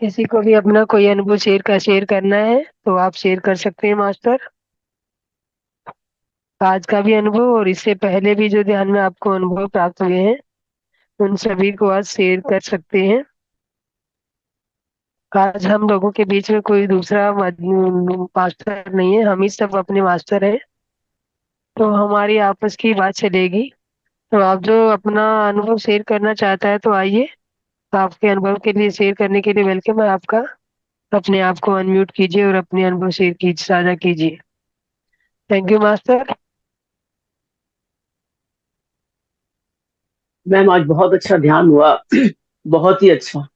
किसी को भी अपना कोई अनुभव शेयर करना है तो आप शेयर कर सकते हैं मास्टर। आज का भी अनुभव और इससे पहले भी जो ध्यान में आपको अनुभव प्राप्त हुए हैं उन सभी को आज शेयर कर सकते हैं। आज हम लोगों के बीच में कोई दूसरा मास्टर नहीं है, हम ही सब अपने मास्टर हैं। तो हमारी आपस की बात चलेगी। तो आप जो अपना अनुभव शेयर करना चाहता है तो आइए, आपके अनुभव के लिए शेयर करने के लिए वेलकम है आपका। अपने आप को अनम्यूट कीजिए और अपने अनुभव शेयर कीजिए, साझा कीजिए। Thank you master. मैम आज बहुत अच्छा ध्यान हुआ। बहुत ही अच्छा।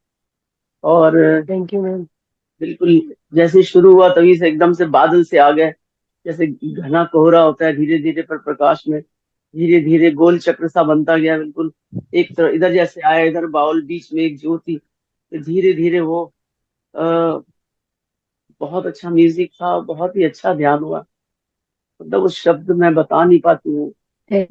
और थैंक यू मैम। बिल्कुल जैसे शुरू हुआ तभी से एकदम से बादल से आ गए। जैसे घना कोहरा होता है धीरे धीरे पर प्रकाश में धीरे धीरे गोल चक्र सा बनता गया। बिल्कुल एक तरह इधर जैसे आया, इधर बाउल, बीच में एक ज्योति। तो धीरे धीरे वो आ, बहुत अच्छा म्यूजिक था, बहुत ही अच्छा ध्यान हुआ। मतलब उस शब्द मैं बता नहीं पाती हूँ।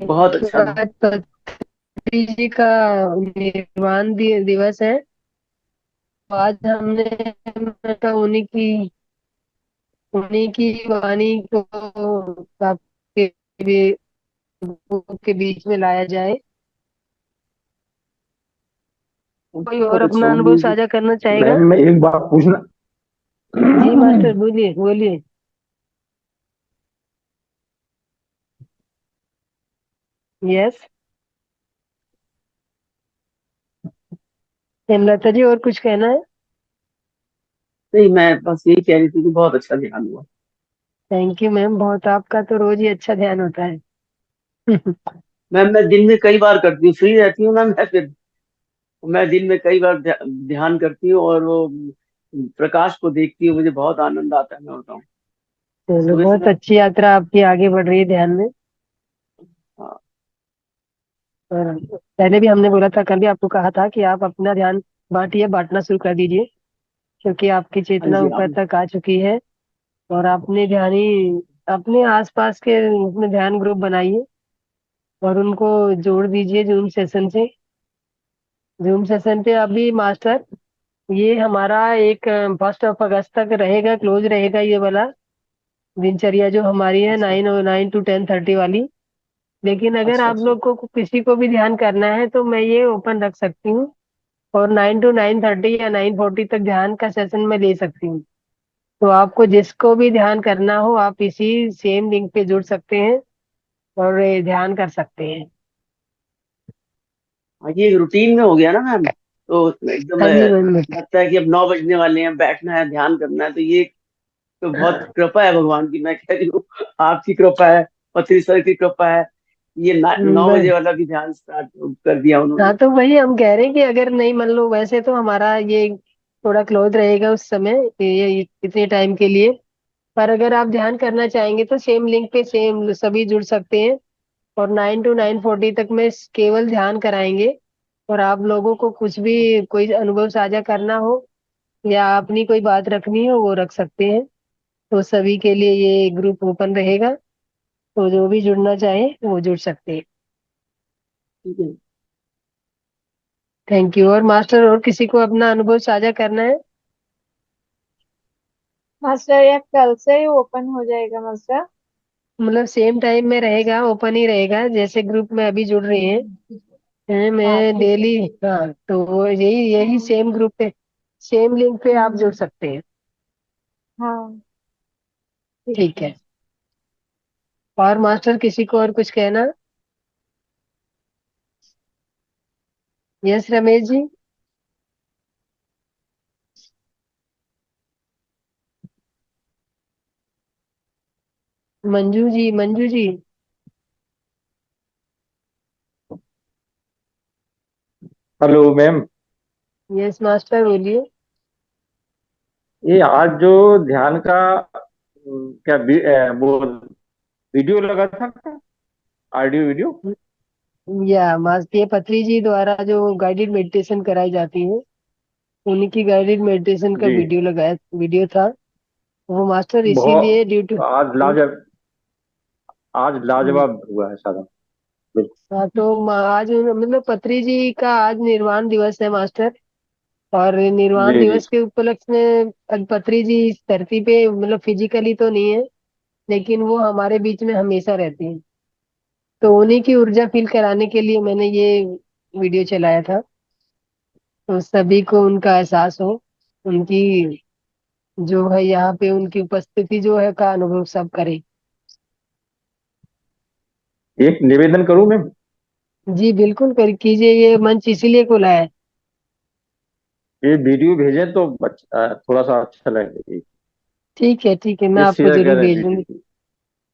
बहुत थैंक यू। अच्छा था। आज पृथ्वी जी का निर्वाण दिवस है। तो आज हमने मतलब उन्हीं की वाणी को आपके के बीच में लाया जाए। कोई और बहुत अच्छा अपना वो अनुभव म्यूजिक। साझा करना चाहेगा? मैम मैं एक बात पूछना। जी मास्टर, बोलिए बोलिए। यस। हेमलता जी, और कुछ कहना है? नहीं, मैं बस यही कह रही थी कि बहुत अच्छा ध्यान हुआ। थैंक यू मैम, बहुत आपका तो रोज ही अच्छा ध्यान होता है। मैम मैं दिन में कई बार करती हूँ, फ्री रहती हूँ ना मैं फिर। मैं दिन में कई बार ध्यान करती हूँ और वो प्रकाश को देखती हूँ, मुझे बहुत आनंद आता है, मैं बताऊँ। चलो, सुबह बहुत सुबह। अच्छी यात्रा आपकी आगे बढ़ रही है ध्यान में। हाँ। और पहले भी हमने बोला था, कल भी आपको कहा था कि आप अपना ध्यान बांटिए, बांटना शुरू कर दीजिए। क्योंकि आपकी हाँ चेतना जी, हाँ ऊपर तक आ चुकी है। और आपने ध्यानी अपने आसपास के उसमें ध्यान ग्रुप बनाइए और उनको जोड़ दीजिए जूम सेशन पे अभी मास्टर। ये हमारा एक 1 अगस्त तक रहेगा, क्लोज रहेगा ये वाला दिनचर्या जो हमारी है, अच्छा 9 9 to 10:30 वाली। लेकिन अगर अच्छा आप अच्छा। लोग को किसी को भी ध्यान करना है तो मैं ये ओपन रख सकती हूँ। और 9 to 9:30 या 9:40 तक ध्यान का सेशन में ले सकती हूँ। तो आपको जिसको भी ध्यान करना हो आप इसी सेम लिंक पे जुड़ सकते हैं और ये ध्यान कर सकते हैं। हाँ, ये रूटीन में हो गया ना मैम, तो एकदम हाँ जी मैम। लगता है कि अब 9 बजने वाले हैं, बैठना है, ध्यान करना है। तो ये तो बहुत कृपा है भगवान की, मैं कह रही हूँ। आपकी कृपा है, पत्री सर की कृपा है। ये 9 बजे बस। वाला भी ध्यान स्टार्ट कर दिया हाँ, उन्होंने। तो वही हम कह रहे हैं कि अगर नहीं मान लो, वैसे तो हमारा ये थोड़ा क्लोज रहेगा उस समय, ये इतने टाइम के लिए। पर अगर आप ध्यान करना चाहेंगे तो सेम लिंक पे सेम सभी जुड़ सकते हैं। और 9 to 9:40 तक में केवल ध्यान कराएंगे। और आप लोगों को कुछ भी कोई अनुभव साझा करना हो या अपनी कोई बात रखनी हो वो रख सकते हैं। तो सभी के लिए ये ग्रुप ओपन रहेगा। तो जो भी जुड़ना चाहे वो जुड़ सकते हैं। ठीक है। Thank you. और मास्टर, और किसी को अपना अनुभव साझा करना है? मास्टर या कल से ही ओपन हो जाएगा मास्टर? मतलब सेम टाइम में रहेगा, ओपन ही रहेगा जैसे ग्रुप में अभी जुड़ रहे हैं हाँ मैं ठीक है। डेली। हाँ, तो वो यही यही सेम ग्रुप पे, सेम लिंक पे आप जुड़ सकते हैं। हाँ ठीक ठीक है। है। और मास्टर, किसी को और कुछ कहना? Yes Ramesh ji. Manju ji. Hello ma'am. Yes master, बोलिए। ये आज जो ध्यान का क्या वो वीडियो लगा था क्या? Audio video. या मास्टर पत्री जी द्वारा जो गाइडेड मेडिटेशन कराई जाती है, उन्हीं की गाइडेड मेडिटेशन का जी। वीडियो था। वो मास्टर इसीलिए ड्यू टू। बहुत आज लाजवाब हुआ है सारा। बिल्कुल। हाँ, तो आज मतलब पत्री जी का आज निर्वाण दिवस है मास्टर। और निर्वाण जी जी। दिवस के उपलक्ष्य में अग्निहोत्री जी इस धरती पे मतलब फिजिकली तो नहीं है, लेकिन वो हमारे बीच में हमेशा रहती हैं। तो उन्हीं की ऊर्जा फील कराने के लिए मैंने ये वीडियो चलाया था, तो सभी को उनका एहसास हो, उनकी जो है यहाँ पे उनकी उपस्थिति जो है का अनुभव सब करें। एक निवेदन करूं मैम? जी बिल्कुल कर कीजिए, ये मंच इसीलिए खुला है। ये वीडियो भेजें तो थोड़ा सा अच्छा लगेगा। ठीक है, मैं ये आपको शेयर जरूर करें भेज दूंगी। वीडियो।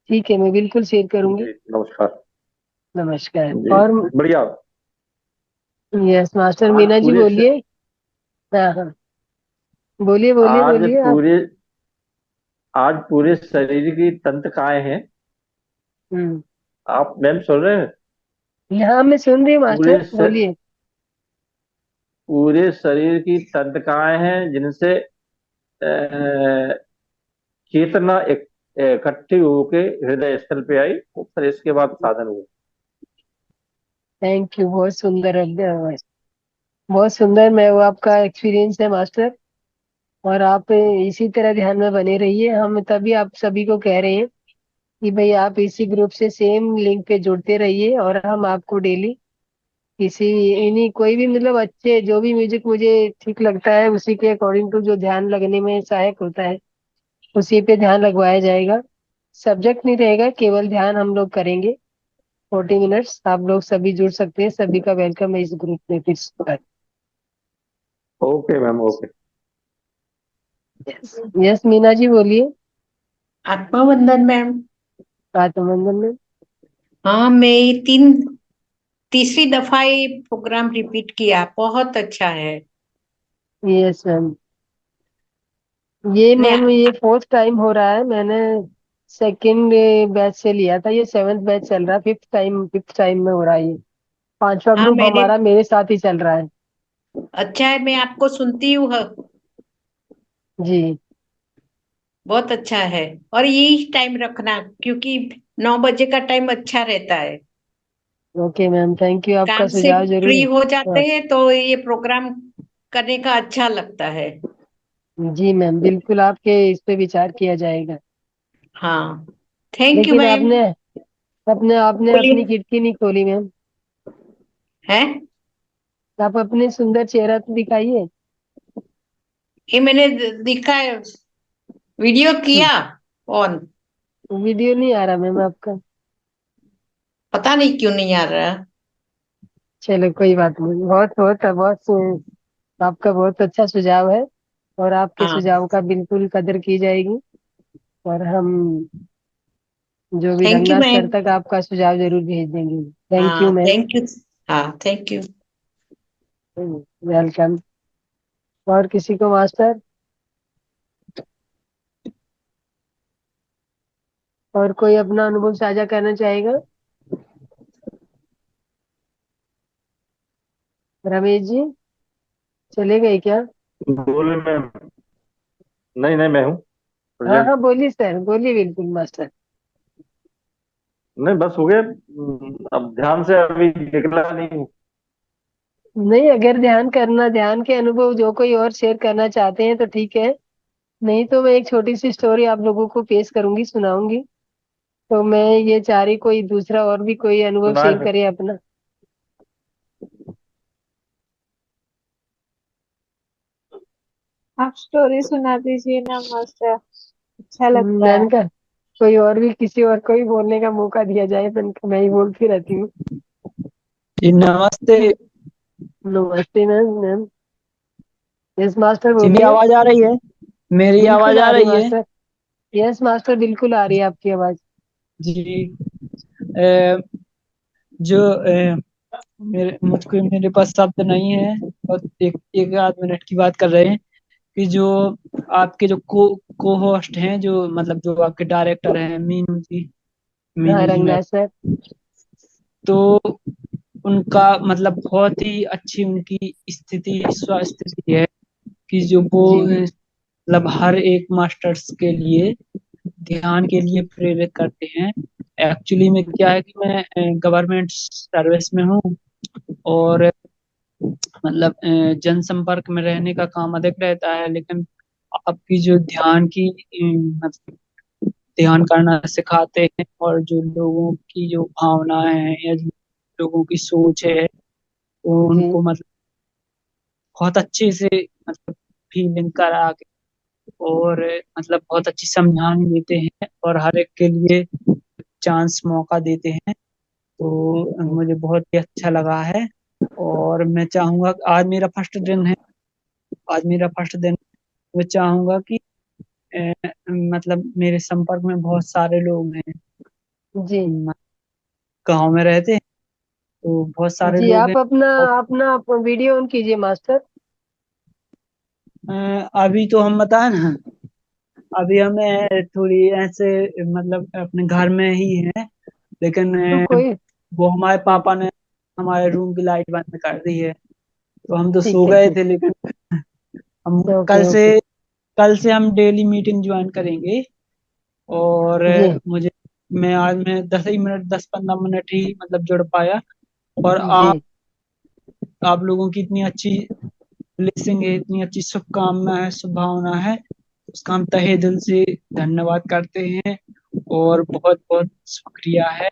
ठीक है, मैं बिल्कुल शेयर करूंगी। जी नमस्कार। नमस्कार। जी और बढ़िया। यस मास्टर आज मीना जी पूरे स- बोलिए। हाँ हाँ, बोलिए बोलिए आज बोलिए आप। पूरे आज पूरे शरीर की तंत्रिकाएं हैं। हम्म। आप मैम सुन रहे हैं? हाँ मैं सुन रही हूँ पूरे मास्टर, स, बोलिए। पूरे शरीर की तंत्रिकाएं हैं जिनसे अ, चेतना इकट्ठी होके हृदय स्थल पे आई और फिर इसके बाद साधन हुआ। थैंक यू, बहुत सुंदर बहुत सुंदर मैं वो आपका एक्सपीरियंस है मास्टर। और आप इसी तरह ध्यान में बने रहिए, हम तभी आप सभी को कह रहे हैं कि भाई आप इसी ग्रुप से सेम लिंक पे जुड़ते रहिए, और हम आपको डेली किसी इन्हीं कोई भी मतलब अच्छे जो भी म्यूजिक मुझे ठीक लगता है उसी के अकॉर्डिंग टू जो ध्यान लगने में सहायक होता है उसी पे ध्यान लगवाया जाएगा। सब्जेक्ट नहीं रहेगा, केवल ध्यान हम लोग करेंगे। 40 मिनट्स आप लोग सभी जुड़ सकते हैं, सभी का वेलकम है इस ग्रुप में फिर। Okay ma'am okay. Yes yes Meena ji बोलिए। आत्मा वंदन मैम। आत्मबंधन में। हाँ, मैं तीसरी दफा ये प्रोग्राम रिपीट किया, बहुत अच्छा है। यस मैम, ये ने मैम ये फोर्थ टाइम हो रहा है, मैंने सेकंड बैच से लिया था, ये सेवेंथ बैच चल रहा है, फिफ्थ टाइम में हो रहा है ये। पांचवा हाँ ग्रुप मैंने हमारा मेरे साथ ही चल रहा है। अच्छा है, मैं आपको सुनती हूँ। जी बहुत अच्छा है। और यही टाइम रखना, क्योंकि 9 बजे का टाइम अच्छा रहता है। ओके मैम, थैंक यू, आपका काम से सुझाव जरूर। फ्री हो जाते हाँ, हैं तो ये प्रोग्राम करने का अच्छा लगता है। जी मैम बिल्कुल आपके इस पे विचार किया जाएगा। हाँ, थैंक यू लेकिन मैम। आपने अपने आपने अपनी बोलिए। खिड़की नहीं खोली मैम। है, आप अपने सुंदर चेहरा तो दिखाइए। ये मैंने दिखा है, वीडियो किया ऑन। वीडियो नहीं आ रहा मैम आपका। पता नहीं क्यों नहीं आ रहा। चलो कोई बात नहीं, बहुत बहुत बहुत आपका बहुत अच्छा सुझाव है, और आपके हाँ, सुझाव का बिल्कुल कदर की जाएगी। और हम जो भी thank you Ranganath sir ma'am. तक आपका सुझाव जरूर भेज देंगे। थैंक यू हाँ मैम। Thank you. हाँ थैंक यू। वेलकम। और किसी को मास्टर, और कोई अपना अनुभव साझा करना चाहेगा? रमेश जी चले गए क्या? बोले मैम? नहीं नहीं मैं हूँ हाँ प्रेजेंट। हाँ बोलिए सर, बोलिए बिल्कुल मास्टर। नहीं बस हो गया। अब ध्यान से अभी निकला नहीं हूँ। नहीं, अगर ध्यान करना, ध्यान के अनुभव जो कोई और शेयर करना चाहते हैं तो ठीक है, नहीं तो मैं एक छोटी सी स्टोरी आप लोगों को पेश करूंगी, सुनाऊंगी। तो मैं ये चाह रही कोई दूसरा और भी कोई अनुभव सुनाए शेयर फिर। करे अपना। आप स्टोरी सुना दीजिए ना मास्टर, अच्छा लगता मैंने है। कहा कोई और भी, किसी और को भी बोलने का मौका दिया जाए, मैंने कहा मैं ही बोलती रहती हूँ। जी नमस्ते। नमस्ते मैम मैम। यस मास्टर जी मेरी बोलिए। आवाज आ रही है? मेरी बिल्कुल आवाज आ आ रही रही है? मास्टर। यस मास्टर बिल्कुल आ रही है आपकी आवाज। जी। अ, जो मेरे पास शब्द नहीं है। और एक एक आध मिनट की बात कर रहे हैं कि जो आपके जो को होस्ट हैं, जो मतलब जो आपके डायरेक्टर हैं, हाँ मीनू जी मैम। रंगनाथ सर। तो उनका मतलब बहुत ही अच्छी उनकी स्वास्थ्य स्थिति है कि जो वो जी मतलब हर एक मास्टर्स के लिए ध्यान के लिए प्रेरित करते हैं। एक्चुअली में क्या है कि मैं गवर्नमेंट सर्विस में हूँ, और मतलब जनसंपर्क में रहने का काम अधिक रहता है, लेकिन आपकी जो ध्यान की मतलब ध्यान करना सिखाते हैं, और जो लोगों की जो भावनाएं हैं या जो लोगों की सोच है, वो जी उनको मतलब बहुत अच्छे से मतलब फीलिंग करा के, और मतलब बहुत अच्छी समझाने देते हैं, और हर एक के लिए चांस मौका देते हैं। तो मुझे बहुत ही अच्छा लगा है, और मैं चाहूंगा, आज मेरा फर्स्ट दिन है, आज मेरा फर्स्ट दिन, मैं चाहूंगा कि मतलब मेरे संपर्क में बहुत सारे लोग हैं, जी गांव में रहते हैं, तो बहुत सारे जी। लोग हैं। आप अपना और अपना वीडियो ऑन कीजिए मास्टर। अभी तो हम बताए ना, अभी हमें थोड़ी ऐसे मतलब अपने घर में ही है, लेकिन तो कोई वो हमारे पापा ने हमारे रूम की लाइट बंद कर दी है, तो हम तो सो ठीक है, गए ठीक। थे, लेकिन हम ओके ओके। कल से हम डेली मीटिंग ज्वाइन करेंगे। और जी मैं 10 ही मिनट 10-15 मिनट ही मतलब जुड़ पाया, और जी आप लोगों की इतनी अच्छी ब्लेसिंग है, इतनी अच्छी शुभकामना है, शुभभावना है, उसका हम तहे दिल से धन्यवाद करते हैं, और बहुत बहुत शुक्रिया है।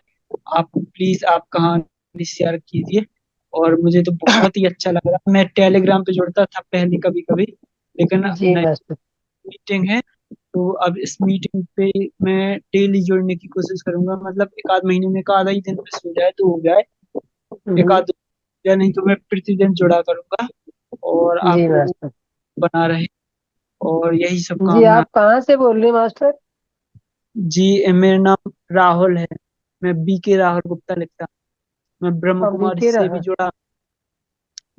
आप प्लीज आप कहानी शेयर कीजिए, और मुझे तो बहुत ही अच्छा लग रहा है। मैं टेलीग्राम पे जुड़ता था पहले कभी कभी, लेकिन जी नई मास्टर। मीटिंग है, तो अब इस मीटिंग पे मैं डेली जुड़ने की कोशिश करूंगा, मतलब एक आध महीने में एक आधा ही दिन मिस हो जाए तो हो जाए, एक हम्म, आध, या नहीं तो मैं प्रतिदिन जुड़ा करूंगा, और जी आप लोगों मास्टर। को बना रहे, और यही जी शुभकामना। आप कहाँ से बोल रहे हैं मास्टर? जी, मेरा नाम राहुल है, मैं BK राहुल गुप्ता लिखता हूँ। मैं ब्रह्म हाँ, कुमारी बीके से भी रहा। जुड़ा,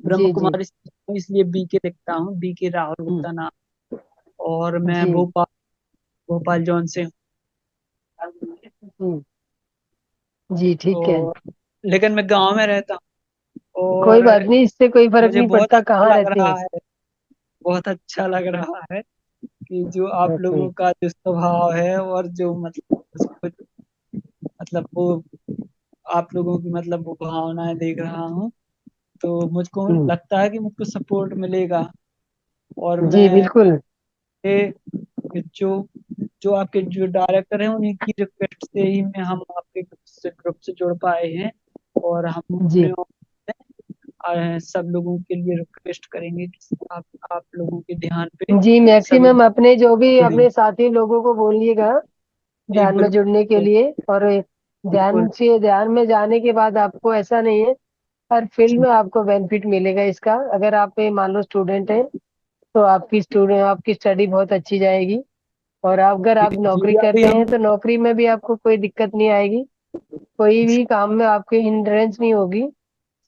ब्रह्म जी जी। कुमारी से हूँ, इसलिए BK लिखता हूँ, BK राहुल हम्म, गुप्ता नाम। और मैं जी भोपाल जॉन से हूँ। जी। जी ठीक है। और लेकिन मैं गांव में रहता हूँ, कोई और बात नहीं, इससे कोई फर्क मुझे नहीं बहुत पड़ता अच्छा कहाँ लग रहते रहा हैं। है, बहुत अच्छा लग रहा है कि जो आप ओके। लोगों का जो स्वभाव है, और जो मतलब मतलब वो आप लोगों की मतलब वो भावनाएं देख रहा हूँ, तो मुझको हम्म, लगता है कि मुझको सपोर्ट मिलेगा। और जी मैं बिल्कुल। ये जो जो आपके जो डायरेक्टर हैं, उन्हीं की रिक्वेस्ट से ही मैं हम आपके ग्रुप से जुड़ पाए हैं, और हम जी अपने सब लोगों के लिए रिक्वेस्ट करेंगे कि आप लोगों के ध्यान पे जी। सभी मैक्सिमम अपने जो भी जुड़े। अपने साथी लोगों को बोलिएगा जी ध्यान में जुड़ने के बिल्कुल लिए। और बिल्कुल। ध्यान में जाने के बाद आपको ऐसा नहीं है, हर फील्ड में आपको बेनिफिट मिलेगा इसका। अगर आप मान लो स्टूडेंट हैं तो आपकी स्टडी बहुत अच्छी जाएगी। और अगर जी आप नौकरी जी, अभी करते हैं हम तो नौकरी में भी आपको कोई दिक्कत नहीं आएगी, कोई भी काम में आपके हिंड्रेंस नहीं होगी,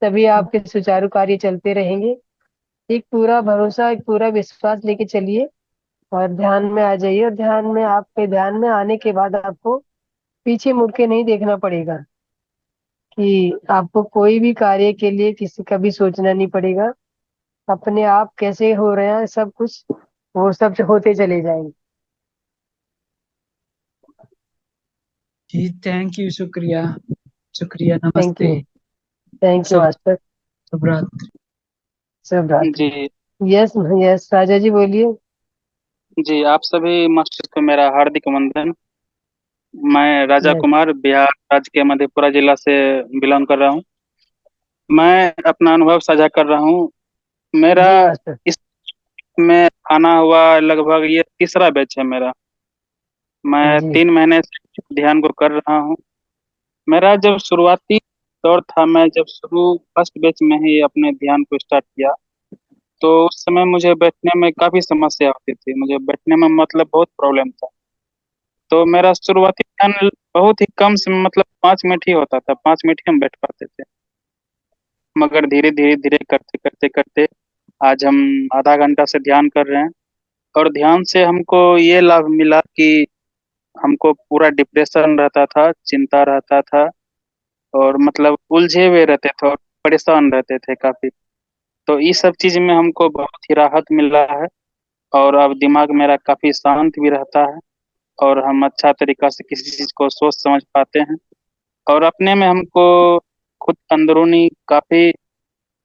सभी आपके सुचारू कार्य चलते रहेंगे। एक पूरा भरोसा, एक पूरा विश्वास लेके चलिए और ध्यान में आ जाइए। और ध्यान में आने के बाद आपको पीछे मुड़ के नहीं देखना पड़ेगा, कि आपको कोई भी कार्य के लिए किसी का भी सोचना नहीं पड़ेगा। अपने आप कैसे हो रहे हैं सब कुछ, वो सब होते चले जाएंगे। जी, थैंक यू, शुक्रिया, शुक्रिया, थैंक नमस्ते, यू। थैंक यू शुभ मास्टर। शुभ रात्रि। शुभ रात्रि। जी यस यस राजा जी बोलिए। जी, आप सभी मास्टर्स को मेरा हार्दिक वंदन। मैं राजा यस। कुमार बिहार राज्य के मधेपुरा जिला से बिलोंग कर रहा हूँ। मैं अपना अनुभव साझा कर रहा हूँ। मेरा जी मास्टर। इस में आना हुआ लगभग ये तीसरा बैच है मेरा। मैं जी 3 महीने से ध्यान को कर रहा हूँ। मेरा जब शुरुआती दौर था, मैं जब शुरू फर्स्ट बैच में ही अपने ध्यान को स्टार्ट किया, तो उस समय मुझे बैठने में काफी समस्या होती थी। मुझे बैठने में मतलब बहुत प्रॉब्लम था। तो मेरा शुरुआती ध्यान बहुत ही कम से मतलब 5 मिनट ही होता था, 5 मिनट ही हम बैठ पाते थे। मगर धीरे धीरे धीरे करते करते करते आज हम आधा घंटा से ध्यान कर रहे हैं। और ध्यान से हमको ये लाभ मिला कि हमको पूरा डिप्रेशन रहता था, चिंता रहता था, और मतलब उलझे हुए रहते थे और परेशान रहते थे काफी। तो इस सब चीज में हमको बहुत ही राहत मिला है। और अब दिमाग मेरा काफी शांत भी रहता है, और हम अच्छा तरीका से किसी चीज को सोच समझ पाते हैं। और अपने में हमको खुद अंदरूनी काफी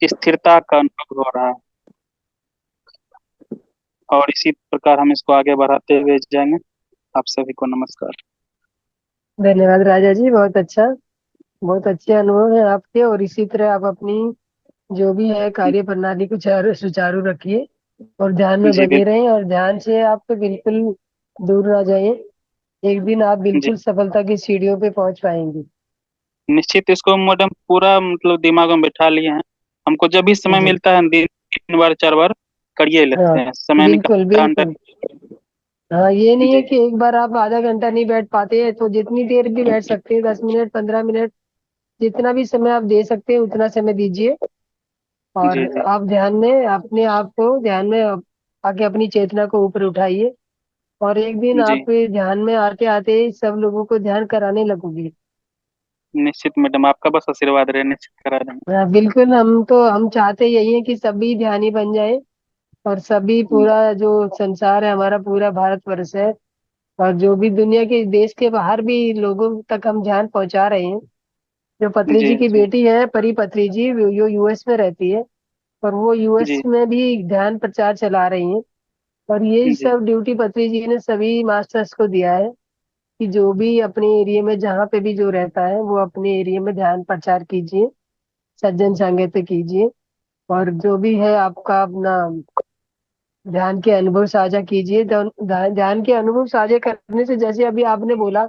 स्थिरता का अनुभव हो रहा है। और इसी प्रकार हम इसको आगे बढ़ाते हुए जाएंगे। आप सभी को नमस्कार। धन्यवाद राजा जी, बहुत अच्छा, बहुत अच्छे अनुभव है आपके। और इसी तरह आप अपनी जो भी है कार्य प्रणाली को सुचारू रखिए और ध्यान में जी बने रहें, और ध्यान से आप तो बिल्कुल दूर ना जाइए। एक दिन आप जी बिल्कुल सफलता की सीढ़ियों पे पहुंच पाएंगे। निश्चित इसको मैडम पूरा मतलब दिमाग में बैठा लिए हैं। हमको जब भी समय जी मिलता है दिन 3 बार 4 बार करिए हाँ, लेते हैं, समय बिल्कुल निकाल बिल्कुल। हाँ, ये नहीं है जी कि एक बार आप आधा घंटा नहीं बैठ पाते हैं तो जितनी देर भी बैठ सकते हैं, 10 मिनट 15 मिनट, जितना भी समय आप दे सकते हैं उतना समय दीजिए। और जी जी आप ध्यान में अपने आप को ध्यान में आके अपनी चेतना को ऊपर उठाइए। और एक दिन जी आप ध्यान में आते आते सब लोगों को ध्यान कराने लगोगे। निश्चित मैडम, आपका बस आशीर्वाद रहे, निश्चित करा देंगे। हाँ, बिल्कुल। हम चाहते यही है कि सभी ध्यानी बन जाए, और सभी पूरा जो संसार है हमारा, पूरा भारतवर्ष है, और जो भी दुनिया के देश के बाहर भी लोगों तक हम ध्यान पहुंचा रहे हैं। जो पत्री जी जी की जी बेटी है, परी पत्री जी, जो यूएस में रहती है, और वो यूएस जी में भी ध्यान प्रचार चला रही है। और यही जी सब ड्यूटी पत्री जी ने सभी मास्टर्स को दिया है कि जो भी अपने एरिया में जहाँ पे भी जो रहता है वो अपने एरिया में ध्यान प्रचार कीजिए, सज्जन संगत कीजिए, और जो भी है आपका अपना ध्यान के अनुभव साझा कीजिए। ध्यान के अनुभव साझा करने से, जैसे अभी आपने बोला,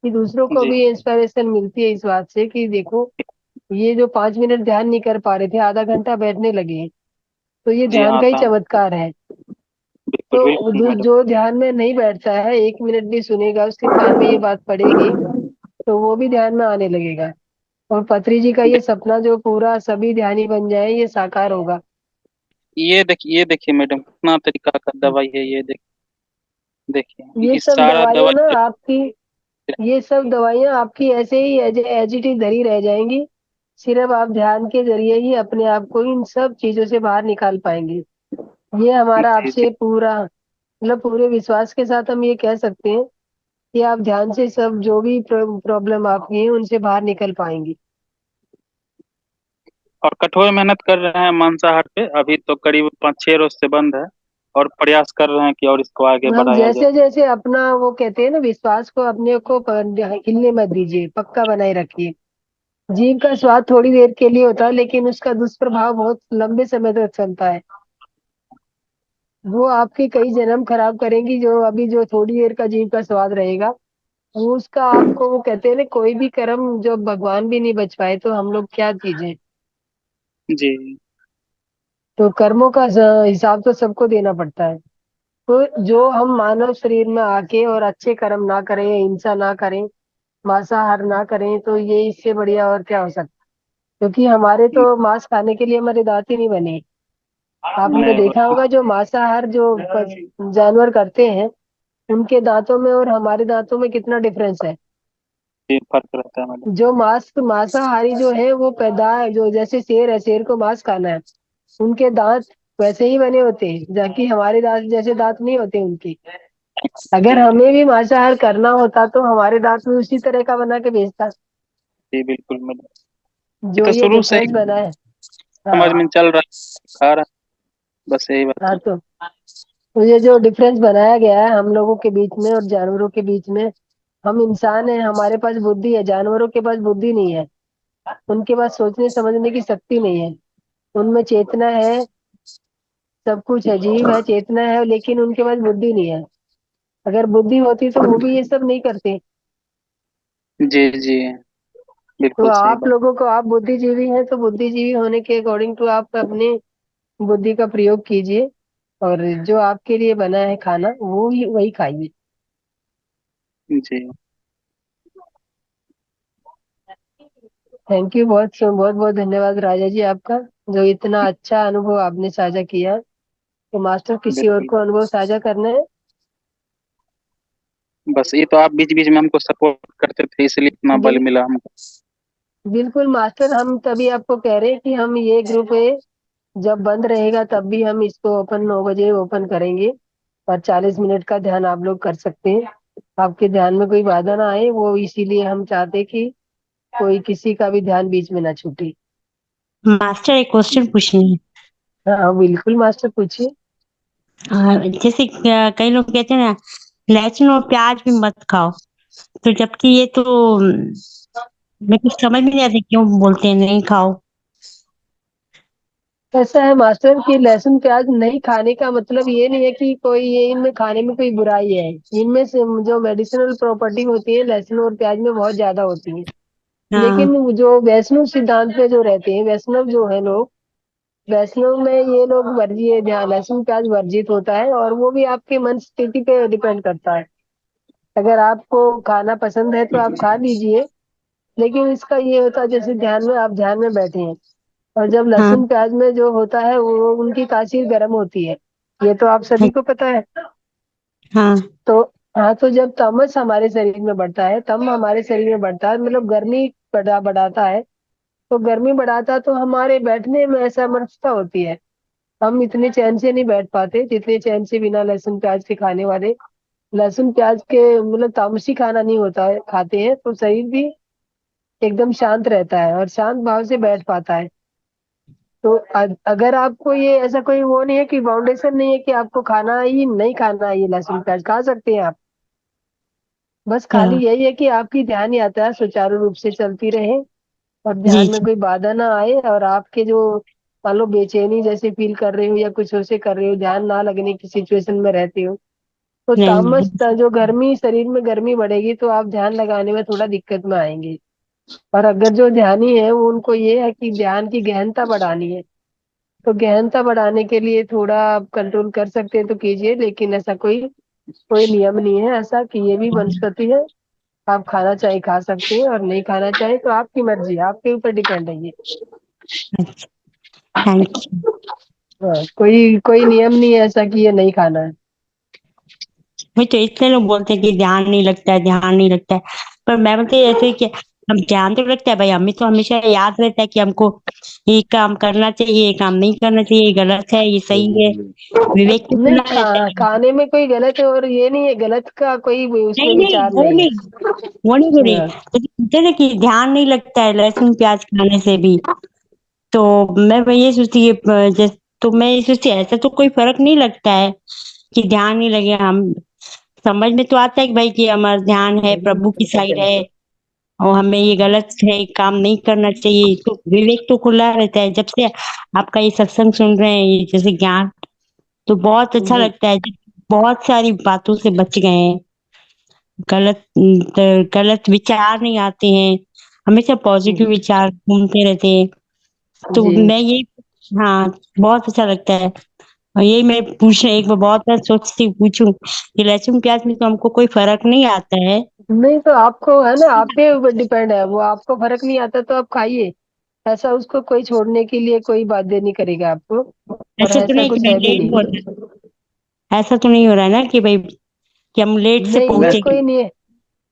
कि दूसरों को जी भी इंस्पिरेशन मिलती है इस बात से कि देखो, ये जो 5 मिनट ध्यान नहीं कर पा रहे थे, आधा घंटा बैठने लगे, तो ये जी ध्यान हाँ का ही हाँ, चमत्कार है। बिल्कुल तो बिल्कुल मैडम। जो ध्यान में नहीं बैठता है, 1 मिनट भी सुनेगा, उसके कान में ये बात पड़ेगी, तो वो भी ध्यान में आने लगेगा। और पत्री जी का ये सपना जो पूरा सभी ध्यानी बन जाए, ये साकार होगा। ये देखिए मैडम, कितना तरीका का दवाई है ये। देखिए ये इस सब सारा दवाइयां ना दवाई। आपकी ये सब दवाइयां आपकी ऐसे ही एज इट इज धरी रह जाएंगी। सिर्फ आप ध्यान के जरिए ही अपने आप को इन सब चीजों से बाहर निकाल पाएंगे। ये हमारा जी जी आपसे पूरा, मतलब पूरे विश्वास के साथ हम ये कह सकते हैं कि आप ध्यान से सब जो भी प्रॉब्लम आपकी है उनसे बाहर निकल पाएंगी। और कठोर मेहनत कर रहे हैं मांसाहार पे, अभी तो करीब 5-6 रोज से बंद है। और प्रयास कर रहे हैं कि और इसको आगे आप बढ़ाया जाए। जैसे जैसे अपना वो कहते हैं ना, विश्वास को अपने को हिलने मत दीजिए, पक्का बनाए रखिए। जीभ का स्वाद थोड़ी देर के लिए होता है, लेकिन उसका दुष्प्रभाव बहुत लंबे समय तक चलता है। वो आपके कई जन्म खराब करेंगी। जो अभी जो थोड़ी देर का जीभ का स्वाद रहेगा, वो उसका आपको, वो कहते हैं ना, कोई भी कर्म जो भगवान भी नहीं बच पाए तो हम लोग क्या चीजें। जी तो कर्मों का हिसाब तो सबको देना पड़ता है। तो जो हम मानव शरीर में आके और अच्छे कर्म ना करें, हिंसा ना करें, मांसाहार ना करें, तो ये इससे बढ़िया और क्या हो सकता है। क्योंकि हमारे तो मांस खाने के लिए हमारे दांत ही नहीं बने। आपने नहीं देखा होता। होगा जो मांसाहार जो जानवर करते हैं, उनके दांतों में और हमारे दांतों में कितना डिफरेंस है। जी फर्क रहता है मैडम। जो मांसाहारी जो है वो पैदा, जो जैसे शेर है, शेर को मांस खाना है, उनके दांत वैसे ही बने होते हैं, जबकि हमारे दांत जैसे दांत नहीं होते उनके। अगर जी हमें भी मांसाहार करना होता तो हमारे दांत भी उसी तरह का बना के भेजता, जी बिल्कुल मैडम। ये जो तो ये शुरू से ही डिफरेंस बना है। समझ हाँ में चल रहा है, खा रहा है, बस यही बात हाँ। है। तो ये जो डिफरेंस बनाया गया है हम लोगों के बीच में और जानवरों के बीच में, हम इंसान हैं, हमारे पास बुद्धि है, जानवरों के पास बुद्धि नहीं है। उनके पास सोचने समझने की शक्ति नहीं है। उनमें चेतना है, सब कुछ है, जीव है, चेतना है, लेकिन उनके पास बुद्धि नहीं है। अगर बुद्धि होती तो वो भी ये सब नहीं करते। जी जी तो बिल्कुल सही आप बात। लोगों को, आप बुद्धिजीवी हैं तो बुद्धिजीवी होने के अकॉर्डिंग टू आप अपने बुद्धि का प्रयोग कीजिए, और जो आपके लिए बना है खाना वो ही वही खाइए। जी थैंक यू, बहुत बहुत धन्यवाद राजा जी आपका, जो इतना अच्छा अनुभव आपने साझा किया। तो मास्टर, किसी और बिल्कुल। को अनुभव साझा करना है? बस ये तो आप बीच बीच में हमको सपोर्ट करते थे, इसलिए इतना बल बिल, मिला हमको। बिल्कुल मास्टर, हम तभी आपको कह रहे हैं कि हम ये ग्रुप है, जब बंद रहेगा तब भी हम इसको ओपन 9 बजे ओपन करेंगे, और 40 मिनट का ध्यान आप लोग कर सकते हैं। आपके ध्यान में कोई बाधा ना आए, वो इसीलिए हम चाहते कि कोई किसी का भी ध्यान बीच में ना छूटे। मास्टर एक क्वेश्चन पूछनी है। हाँ बिल्कुल मास्टर पूछिए। जैसे कई लोग कहते हैं ना लहसुन और प्याज भी मत खाओ, तो जबकि ये तो मेरे को समझ में नहीं आता क्यों बोलते हैं नहीं खाओ। ऐसा है मास्टर कि लहसुन प्याज नहीं खाने का मतलब ये नहीं है कि कोई ये इनमें खाने में कोई बुराई है। इनमें से जो मेडिसिनल प्रॉपर्टी होती है लहसुन और प्याज में बहुत ज्यादा होती है। हाँ। लेकिन जो वैष्णव सिद्धांत पे जो रहते हैं, वैष्णव जो है लोग, वैष्णव में ये लोग वर्जीय ध्यान लहसुन प्याज वर्जित होता है, और वो भी आपके मन स्थिति पे डिपेंड करता है। अगर आपको खाना पसंद है तो आप खा लीजिए। लेकिन इसका ये होता है जैसे ध्यान में आप ध्यान में बैठे हैं, और जब हाँ। लहसुन प्याज में जो होता है वो उनकी तासीर गर्म होती है। ये तो आप सभी को पता है। हाँ। तो हाँ, तो जब तमस हमारे शरीर में बढ़ता है, तम हमारे शरीर में बढ़ता है, मतलब गर्मी बढ़ाता है। तो गर्मी बढ़ाता है तो हमारे बैठने में असमर्थता होती है। हम इतने चैन से नहीं बैठ पाते जितने चैन से बिना लहसुन प्याज के खाने वाले। लहसुन प्याज के मतलब तामसी खाना नहीं होता है, खाते हैं तो शरीर भी एकदम शांत रहता है और शांत भाव से बैठ पाता है। तो अगर आपको ये ऐसा कोई वो नहीं है कि फाउंडेशन नहीं है कि आपको खाना ही नहीं खाना है, ये लहसुन प्याज खा सकते हैं आप। बस खाली हाँ। यही है कि आपकी ध्यान यात्रा सुचारू रूप से चलती रहे, और जी ध्यान में जी। कोई बाधा ना आए, और आपके जो मान लो बेचैनी जैसे फील कर रहे हो या कुछ ऐसे कर रहे हो, ध्यान ना लगने की सिचुएशन में रहते हो, तो नहीं तामस नहीं। जो गर्मी शरीर में गर्मी बढ़ेगी तो आप ध्यान लगाने में थोड़ा दिक्कत में आएंगे। और अगर जो ध्यानी है वो उनको ये है कि ध्यान की गहनता बढ़ानी है, तो गहनता बढ़ाने के लिए थोड़ा आप कंट्रोल कर सकते हैं तो कीजिए। लेकिन ऐसा कोई कोई नियम नहीं है ऐसा कि ये भी वनस्पति है, आप खाना चाहे खा सकते हैं और नहीं खाना चाहे तो आपकी मर्जी, आपके ऊपर डिपेंड है ये। Thank you. हाँ, कोई कोई नियम नहीं है ऐसा कि ये नहीं खाना है। वही तो इतने लोग बोलते हैं कि ध्यान नहीं लगता है, ध्यान नहीं लगता है। पर मैं बोलती हूँ ऐसे कि हम ध्यान तो लगता है भाई, हमें तो हमेशा याद रहता है कि हमको ये काम करना चाहिए, ये काम नहीं करना चाहिए, ये गलत है, ये सही है। विवेक तो नहीं खुला रहता है। खाने में कोई गलत है, और ये नहीं है गलत का कोई उसमें नहीं नहीं, विचार वो नहीं है। नहीं, वो नहीं बोल रही। हाँ, तो कहते हैं ना कि ध्यान नहीं लगता है लहसुन प्याज खाने से भी। तो मैं ये सोचती है तो मैं ये सोचती ऐसा तो कोई फर्क नहीं लगता है कि ध्यान नहीं लगे। हम समझ में तो आता है कि भाई कि हमारा ध्यान है प्रभु की साइड है, और हमें ये गलत है काम नहीं करना चाहिए, तो विवेक तो खुला रहता है। जब से आपका ये सत्संग सुन रहे हैं, ये जैसे ज्ञान, तो बहुत अच्छा जी लगता है। बहुत सारी बातों से बच गए हैं। गलत गलत विचार नहीं आते हैं, हमेशा पॉजिटिव विचार घूमते रहते हैं। तो जी। मैं ये, हाँ, बहुत अच्छा लगता है। और यही मैं पूछ एक बार बहुत बार सोचती पूछूं कि लहसुन प्याज में तो हमको कोई फर्क नहीं आता है। नहीं तो आपको है ना, आपके ऊपर डिपेंड है वो, आपको फर्क नहीं आता तो आप खाइए। ऐसा उसको कोई छोड़ने के लिए कोई बाध्य नहीं करेगा आपको, और ऐसा तो ऐसा नहीं कि कुछ भाई है भी लेट हो नहीं। रहा है, ऐसा तो नहीं हो रहा है ना कि भाई कि हम लेट से नहीं ये पहुंचेंगे। कोई नहीं है,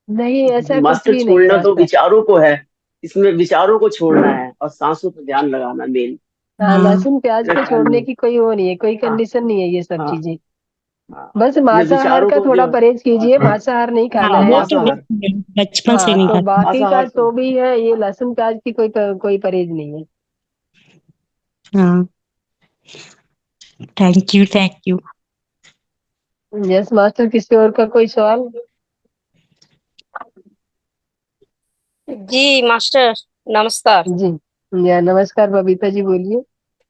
नहीं ऐसा कुछ मास्टर भी नहीं है छोड़ना तो मास्टर। विचारों को है, इसमें विचारों को छोड़ना है और सांसों पर ध्यान लगाना मेन। हाँ, हाँ। लहसुन प्याज मेरा को ख्याल छोड़ने में। की कोई वो नहीं है, कोई हाँ कंडीशन नहीं है ये सब हाँ चीजें। हाँ। बस अपने मांसाहार विचारों का को थोड़ा जो, परहेज कीजिए, मांसाहार नहीं हाँ खाना वो है। तो मांसाहार, बचपन से हाँ नहीं तो खाता। बाकी का मांसाहार तो जो भी है ये लहसुन प्याज की कोई परहेज नहीं है। हाँ। Thank you, thank you. Yes master, किसी और का कोई सवाल? जी मास्टर, नमस्कार। जी या नमस्कार बबीता जी, बोलिए।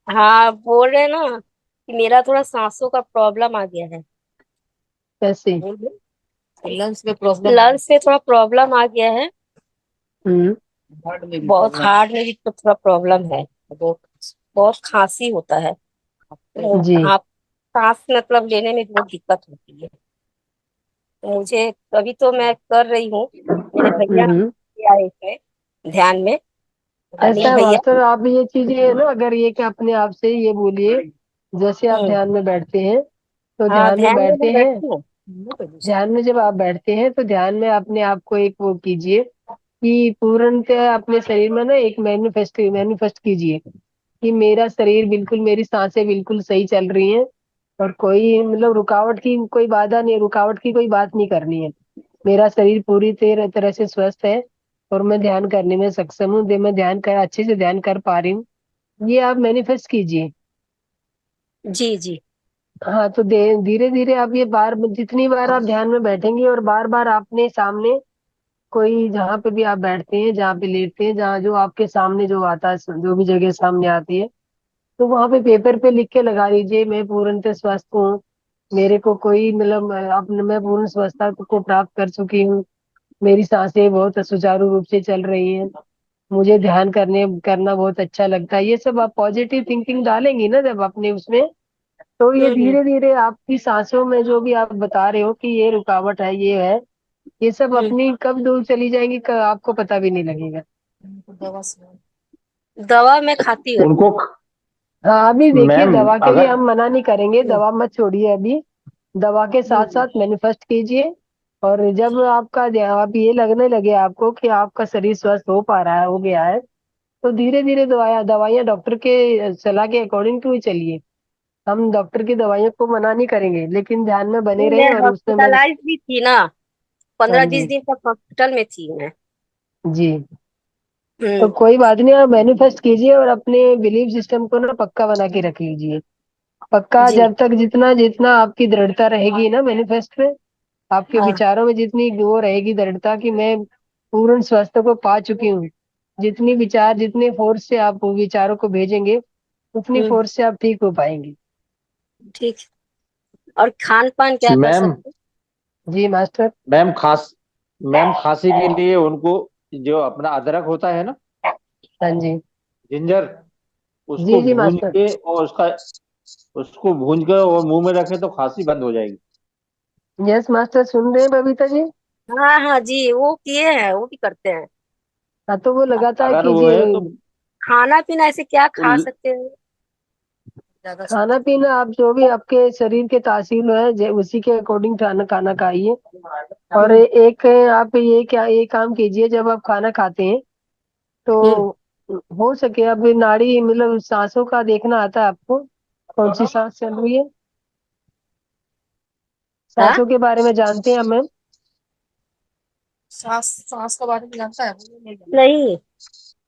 हाँ, बोल रहे हैं ना कि मेरा थोड़ा सांसों का प्रॉब्लम आ गया है। कैसे? लंग्स में थोड़ा प्रॉब्लम आ गया है। हम्म। बहुत हार्ड में भी तो थोड़ा प्रॉब्लम है। बहुत बहुत खांसी होता है। तो जी। आप सांस मतलब लेने में बहुत दिक्कत होती है। तो मुझे अभी तो मैं कर रही हूँ। मेरे भैया हम्म। आए इसमें ध्यान में, ऐसा अनिल है भैया। मास्टर, आप ये चीजें है ना, अगर ये कि अपने आप से ये बोलिए, जैसे आप हम्म। ध्यान में बैठते हैं तो हाँ, ध्यान में ध्यान में मैं बैठते हैं, बैठती हूँ। ध्यान में जब आप बैठते हैं तो ध्यान में अपने आप को एक वो कीजिए कि पूर्णतः अपने शरीर में ना एक मैनिफेस्ट कीजिए कि मेरा शरीर बिल्कुल, मेरी सांसें बिल्कुल सही चल रही हैं, और कोई मतलब रुकावट की कोई बाधा नहीं, रुकावट की कोई बात नहीं करनी है। मेरा शरीर पूरी तरह तरह से स्वस्थ है, और मैं ध्यान करने में सक्षम हूँ, मैं ध्यान कर अच्छे से ध्यान कर पा रही हूँ। ये आप मैनिफेस्ट कीजिए। जी जी। हाँ, तो धीरे धीरे आप ये जितनी बार आप ध्यान में बैठेंगे और बार बार अपने सामने कोई, जहाँ पे भी आप बैठते हैं, जहाँ पे लेटते हैं, जहाँ जो आपके सामने जो आता है, जो भी जगह सामने आती है, तो वहां पे पेपर पे लिख के लगा लीजिए, मैं पूर्णतः स्वस्थ हूँ, मेरे को कोई मतलब अपने मैं पूर्ण स्वस्थता को प्राप्त कर चुकी हूँ, मेरी सांसें बहुत सुचारू रूप से चल रही हैं, मुझे ध्यान करना बहुत अच्छा लगता है। ये सब आप पॉजिटिव थिंकिंग डालेंगी ना जब अपने उसमें, तो ये हम्म। धीरे धीरे आपकी सांसों में जो भी आप बता रहे हो कि ये रुकावट है, ये है, ये सब हम्म। अपनी कब दूर चली जाएंगी, आपको पता भी नहीं लगेगा। दवा मैं खाती हूँ। उनको हाँ, अभी देखिए, मैम दवा के लिए अगर हम मना नहीं करेंगे, हम्म। दवा मत छोड़िए अभी, दवा के साथ हम्म। साथ मैनिफेस्ट कीजिए। और जब आपका आप ये लगने लगे आपको कि आपका शरीर स्वस्थ हो पा रहा है, हो गया है, तो धीरे धीरे दवाइयाँ डॉक्टर के सलाह के अकॉर्डिंग टू ही चलिए। हम डॉक्टर की दवाइयों को मना नहीं करेंगे, लेकिन ध्यान में बने नहीं, रहे मैं और उसमें मैं। हॉस्पिटलाइज भी थी ना, हाँ 15-20 जी। दिन तक हॉस्पिटल में थी मैं। जी। तो हम्म। कोई बात नहीं, आप मैनिफेस्ट कीजिए और अपने बिलीफ सिस्टम को ना पक्का बना के रख लीजिए। पक्का, जी। जब तक जितना जितना आपकी दृढ़ता रहेगी ना मैनिफेस्ट में, आपके हाँ। विचारों में जितनी वो रहेगी दृढ़ता कि मैं पूर्ण स्वास्थ्य को पा चुकी हूँ, जितनी विचार, जितने फोर्स से आप विचारों को भेजेंगे, उतनी हम्म। फोर्स से आप ठीक हो पाएंगे। ठीक। और खान पान क्या कर मैम सकते जी मास्टर। मैम खास मैम खांसी के लिए उनको जो अपना अदरक होता है ना, हाँ जी। जिंजर, जी उसको जी भून मास्टर। के और उसको भून कर और मुंह में रखें तो खांसी बंद हो जाएगी। यस मास्टर, सुन रहे हैं बबीता जी। हैं? हाँ हाँ जी, वो किए हैं, वो भी करते हैं। हाँ, तो वो लगातार अगर वो कीजिए। है तो खाना पीना ऐसे क्या खा उल- सकते हैं ज्यादा से? खाना पीना आप जो भी आपके शरीर के तासीर है, उसी के अकॉर्डिंग खाना खाना खाइए। और हम्म। एक आप ये काम कीजिए, जब आप खाना खाते हैं तो हम्म। हो सके अब नाड़ी मतलब सांसों का देखना आता है आपको, कौन सी सांस चल रही है, हाँ। सांसों के बारे में जानते हैं मैम? सांस सांस का बारे में जानता है? नहीं।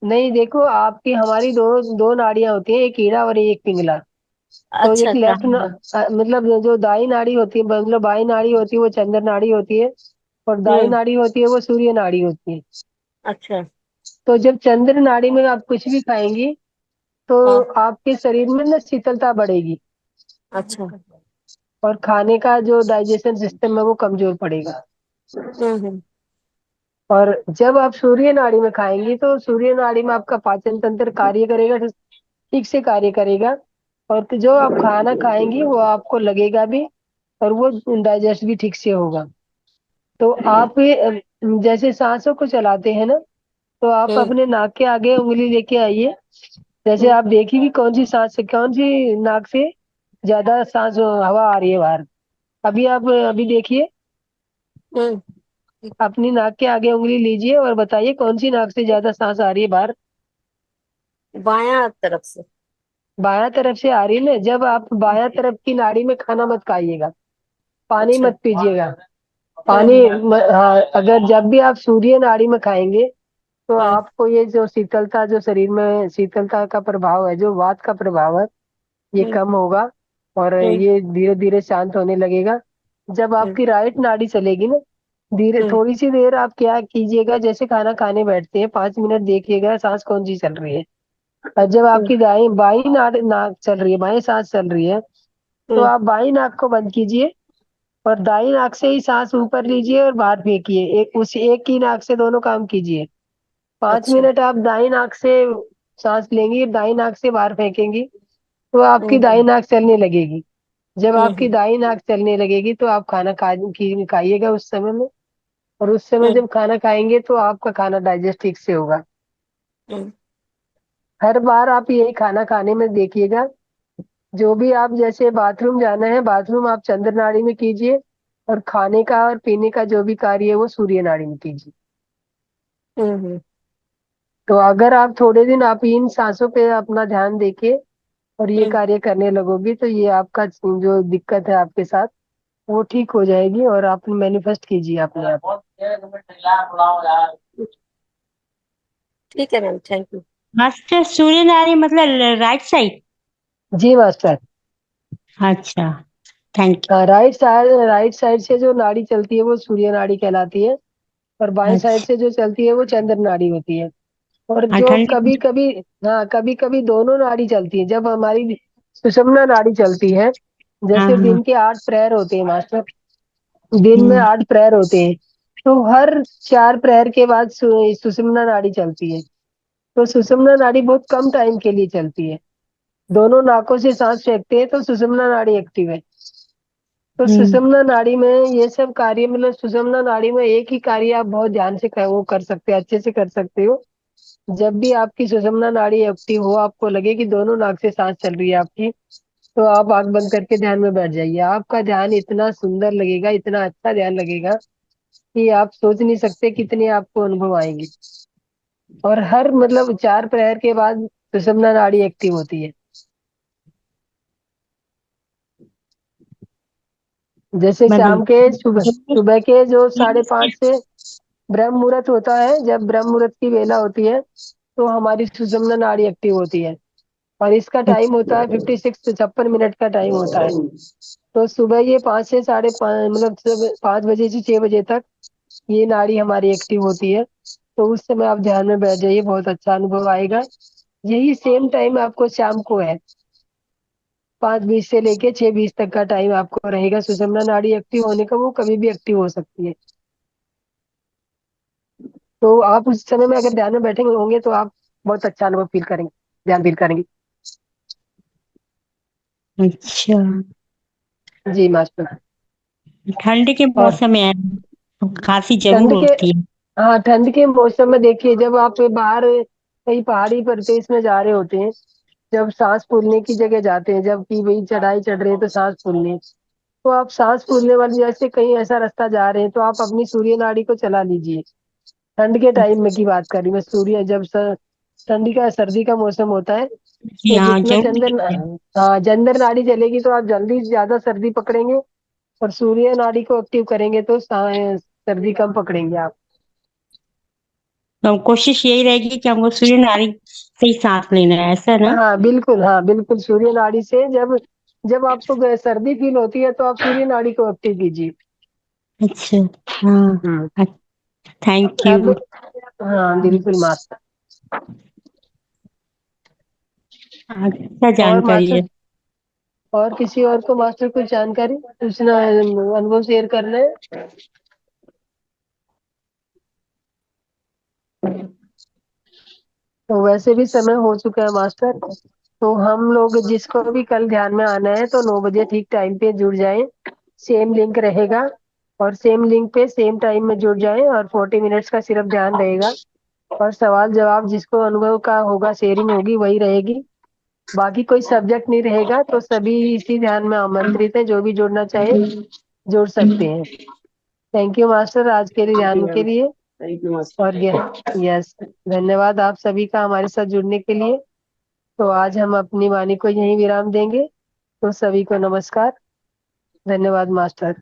नहीं, देखो, आपकी हमारी दो दो नाड़ियां होती हैं, एक कीड़ा और एक पिंगला। तो अच्छा एक अच्छा। मतलब जो दाई नाड़ी होती है, मतलब बाई नाड़ी होती है वो चंद्र नाड़ी होती है, और दाई हम्म। नाड़ी होती है वो सूर्य नाड़ी होती है। अच्छा। तो जब चंद्र नाड़ी में आप कुछ भी खाएंगी तो हाँ। आपके शरीर में ना शीतलता बढ़ेगी, अच्छा। और खाने का जो डाइजेशन सिस्टम है वो कमजोर पड़ेगा। हम्म। और जब आप सूर्य नाड़ी में खाएंगी तो सूर्य नाड़ी में आपका पाचन तंत्र कार्य करेगा, ठीक से कार्य करेगा, और जो आप खाना खाएंगी वो आपको लगेगा भी, और वो डाइजेस्ट भी ठीक से होगा। तो आप जैसे सांसों को चलाते हैं ना, तो आप हम्म। अपने नाक के आगे उंगली लेके आइए। जैसे हम्म। आप देखेंगे कौन सी नाक से ज्यादा सांस हवा आ रही है बाहर। अभी आप अभी देखिए, हम्म। अपनी नाक के आगे उंगली लीजिए और बताइए कौन सी नाक से ज्यादा सांस आ रही है बाहर। बायां तरफ से। बायां तरफ से आ रही है ना? जब आप बायां तरफ की नाड़ी में खाना मत खाइएगा, पानी अच्छा। मत पीजिएगा। हम्म। हाँ, अगर जब भी आप सूर्य नाड़ी में खाएंगे तो हाँ। आपको ये जो शीतलता, जो शरीर में शीतलता का प्रभाव है, जो वात का प्रभाव है, ये हम्म। कम होगा, और हम्म। ये धीरे धीरे शांत होने लगेगा। जब हम्म। आपकी राइट नाड़ी चलेगी ना, धीरे हम्म। थोड़ी सी देर आप क्या कीजिएगा, जैसे खाना खाने बैठते हैं 5 मिनट देखिएगा सांस कौन सी चल रही है। और जब हम्म। आपकी दाई बाई नाक चल रही है, बाई सांस चल रही है, तो हम्म। आप बाई नाक को बंद कीजिए और दाई नाक से ही सांस ऊपर लीजिए और बाहर फेंकिए, उसी एक ही नाक से दोनों काम कीजिए। पांच अच्छा। मिनट आप दाई नाक से सांस लेंगी, दाई नाक से बाहर फेंकेंगी, तो आपकी दाई हम्म। नाक चलने लगेगी। जब आपकी हम्म। दाई नाक चलने लगेगी तो आप खाइएगा उस समय में, और उस समय हम्म। जब खाना खाएंगे तो आपका खाना डाइजेस्ट ठीक से होगा। हम्म। हर बार आप यही खाना खाने में देखिएगा, जो भी आप जैसे बाथरूम जाना है, बाथरूम आप चंद्र नाड़ी में कीजिए, और खाने का और पीने का जो भी कार्य है वो सूर्य नाड़ी में कीजिए। हम्म। तो अगर आप थोड़े दिन आप इन सांसों पे अपना ध्यान देके और ये हम्म। कार्य करने लगोगी तो ये आपका जो दिक्कत है आपके साथ वो ठीक हो जाएगी, और आप मैनिफेस्ट कीजिए अपने आप। ठीक है मैम, थैंक यू। मास्टर सूर्य नाड़ी मतलब राइट साइड? जी मास्टर। अच्छा, थैंक राइट साइड से जो नाड़ी चलती है वो सूर्य नाड़ी कहलाती है, और यू। बाएं साइड से जो चलती है वो चंद्र नाड़ी होती है। और जो ठंडी। कभी कभी, हाँ कभी कभी दोनों नाड़ी चलती है। जब हमारी सुषुम्ना नाड़ी चलती है, हाँ जैसे हाँ। दिन के 8 प्रहर होते हैं मास्टर, दिन में हम्म, 8 प्रहर होते हैं, तो हर 4 प्रहर के बाद सुषुम्ना नाड़ी चलती है। तो सुषुम्ना नाड़ी बहुत कम टाइम के लिए चलती है। दोनों नाकों से सांस फेंकते हैं तो सुषुम्ना नाड़ी एक्टिव है। तो हम्म, सुषुम्ना नाड़ी में ये सब कार्य, मतलब सुषुम्ना नाड़ी में एक ही कार्य आप बहुत ध्यान से वो कर सकते हैं, अच्छे से कर सकते हो। जब भी आपकी सुषुम्ना नाड़ी एक्टिव हो, आपको लगे कि दोनों नाक से सांस चल रही है आपकी, तो आप आंख बंद करके ध्यान में बैठ जाइए। आपका ध्यान इतना सुंदर लगेगा, इतना अच्छा ध्यान लगेगा कि आप सोच नहीं सकते कितने आपको अनुभव आएंगे। और हर मतलब 4 प्रहर के बाद सुषुम्ना नाड़ी एक्टिव होती है। जैसे शाम के सुबह मतलब सुबह के जो 5:30 से ब्रह्म मुहूर्त होता है, जब ब्रह्म मुहूर्त की वेला होती है तो हमारी सुषुम्ना नाड़ी एक्टिव होती है। और इसका टाइम होता है 56 से 56 मिनट का टाइम होता है। तो सुबह ये 5 से 5:30, मतलब 5 बजे से 6 बजे तक ये नाड़ी हमारी एक्टिव होती है। तो उस समय आप ध्यान में बैठ जाइए, बहुत अच्छा अनुभव आएगा। यही सेम टाइम आपको शाम को है, 5:20 से लेके 6:20 तक का टाइम आपको रहेगा सुषुम्ना नाड़ी एक्टिव होने का। वो कभी भी एक्टिव हो सकती है। तो आप उस समय में अगर ध्यान में बैठेंगे होंगे तो आप बहुत अच्छा अनुभव फील करेंगे, ध्यान फील करेंगे। अच्छा, जी मास्टर। ठंड के और मौसम में तो खांसी ठंड जरूर के, होती है। हाँ ठंड के मौसम में देखिए, जब आप बाहर कहीं पहाड़ी प्रदेश में जा रहे होते हैं, जब सांस फूलने की जगह जाते हैं, जब कि भाई चढ़ाई चढ़ रहे हैं तो सांस फूलने, तो आप सांस फूलने वाली जैसे कहीं ऐसा रास्ता जा रहे हैं तो आप अपनी सूर्य नाड़ी को चला लीजिए। ठंड के टाइम में की बात कर रही मैं, सूर्य जब ठंडी का सर्दी का मौसम होता है, जी तो हाँ, जितना जरूर चंद्र, कीजिए। हाँ चंद्र नाड़ी चलेगी तो आप जल्दी ज्यादा सर्दी पकड़ेंगे, और सूर्य नाड़ी को एक्टिव करेंगे तो सर्दी कम पकड़ेंगे आप। तो कोशिश यही रहेगी कि हमको सूर्य नाड़ी से ही सांस लेना है, ऐसा ना? हाँ बिल्कुल, हाँ बिल्कुल, सूर्य नाड़ी से जब जब आपको सर्दी फील होती है तो आप सूर्य नाड़ी को एक्टिव कीजिए। अच्छा। हाँ, हम्म। थैंक अब, यू। हाँ बिल्कुल मास्टर। अच्छा और जानकारी मास्टर, है। और किसी और को मास्टर कुछ जानकारी पूछना है, अनुभव शेयर करना है? तो वैसे भी समय हो चुका है मास्टर, तो हम लोग जिसको भी कल ध्यान में आना है तो 9 बजे ठीक टाइम पे जुड़ जाएं। सेम लिंक रहेगा, और सेम लिंक पे सेम टाइम में जुड़ जाएं, और 40 मिनट्स का सिर्फ ध्यान रहेगा। और सवाल जवाब जिसको अनुभव का होगा, शेयरिंग होगी वही रहेगी। बाकी कोई सब्जेक्ट नहीं रहेगा। तो सभी इसी ध्यान में आमंत्रित है, जो भी जुड़ना चाहे जुड़ सकते हैं। थैंक यू मास्टर आज के लिए, थैंक यू ध्यान के मैम। लिए। Thank you master. और यस, धन्यवाद आप सभी का हमारे साथ जुड़ने के लिए। तो आज हम अपनी वाणी को यहीं विराम देंगे। तो सभी को नमस्कार, धन्यवाद मास्टर।